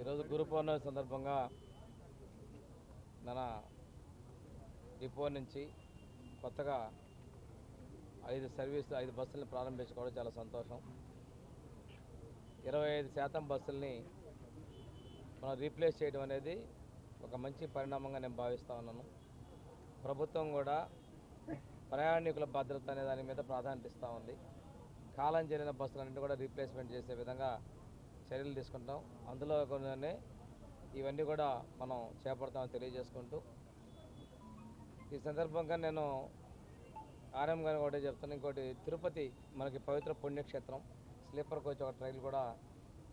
ఈరోజు గురు పౌర్ణమి సందర్భంగా మన డిపో నుంచి కొత్తగా 5 బస్సులను ప్రారంభించుకోవడం చాలా సంతోషం. 25% బస్సుల్ని మనం రీప్లేస్ చేయడం అనేది ఒక మంచి పరిణామంగా నేను భావిస్తూ ఉన్నాను. ప్రభుత్వం కూడా ప్రయాణికుల భద్రత అనే దాని మీద ప్రాధాన్యత ఇస్తూ ఉంది. కాలం చెల్లిన బస్సులన్నింటినీ కూడా రీప్లేస్మెంట్ చేసే విధంగా చర్యలు తీసుకుంటాం. అందులో కొన్ని ఇవన్నీ కూడా మనం చేపడతామని తెలియజేసుకుంటూ, ఈ సందర్భంగా నేను ఆర్ఎం గారిని ఒకటే చెప్తాను. ఇంకోటి, తిరుపతి మనకి పవిత్ర పుణ్యక్షేత్రం. స్లీపర్ కోచ్ ఒక ట్రైన్ కూడా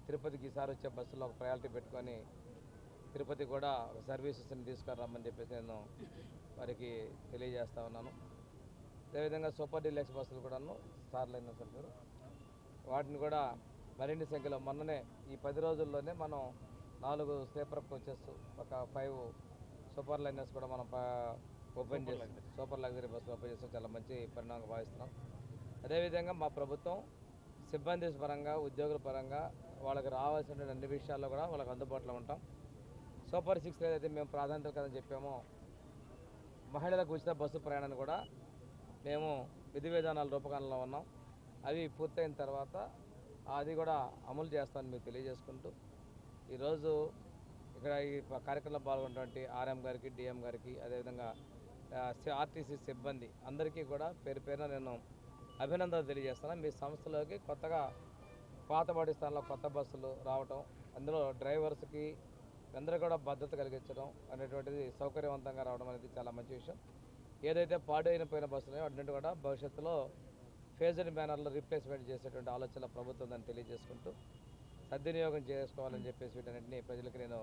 తిరుపతికి ఈసారి వచ్చే బస్సులో ఒక ప్రయారిటీ పెట్టుకొని తిరుపతి కూడా ఒక సర్వీసెస్ని తీసుకురమ్మని చెప్పేసి నేను వారికి తెలియజేస్తా ఉన్నాను. అదేవిధంగా సూపర్ డీలక్స్ బస్సులు కూడాను స్టార్ లైన్ సర్వీసులు, వాటిని కూడా మరిన్ని సంఖ్యలో మొన్ననే ఈ 10 రోజుల్లోనే మనం 4 స్లీపర్ కోచెస్, ఒక 5 సూపర్ లైనర్స్ కూడా మనం ఓపెన్ చేసి సూపర్ లగ్జరీ బస్సులు ఓపెన్ చేస్తాం. చాలా మంచి పరిణామంగా భావిస్తున్నాం. అదేవిధంగా మా ప్రభుత్వం సిబ్బంది పరంగా, ఉద్యోగుల పరంగా వాళ్ళకి రావాల్సిన అన్ని విషయాల్లో కూడా వాళ్ళకి అందుబాటులో ఉంటాం. సూపర్ 6 ఏదైతే మేము ప్రాధాన్యత కదని చెప్పామో, మహిళలకు ఉచిత బస్సు ప్రయాణాన్ని కూడా మేము విధి విధానాల రూపకల్పనలో ఉన్నాం. అవి పూర్తయిన తర్వాత అది కూడా అమలు చేస్తామని మీకు తెలియజేసుకుంటూ, ఈరోజు ఇక్కడ ఈ కార్యక్రమంలో పాల్గొన్నటువంటి ఆర్ఎం గారికి, డిఎం గారికి, అదేవిధంగా ఆర్టీసీ సిబ్బంది అందరికీ కూడా పేరు పేరున నేను అభినందనలు తెలియజేస్తున్నాను. మీ సంస్థలోకి కొత్తగా పాతబడి స్థానంలో కొత్త బస్సులు రావటం, అందులో డ్రైవర్స్కి అందరూ కూడా భద్రత కలిగించడం అనేటువంటిది సౌకర్యవంతంగా రావడం అనేది చాలా మంచి విషయం. ఏదైతే పాడైపోయిన బస్సులు వాటిని కూడా భవిష్యత్తులో ఫేజ్డ్ మేనర్లో రీప్లేస్మెంట్ చేసేటువంటి ఆలోచన ప్రభుత్వం దాన్ని తెలియజేసుకుంటూ, సద్వినియోగం చేసుకోవాలని చెప్పేసి వీటన్నింటినీ ప్రజలకు నేను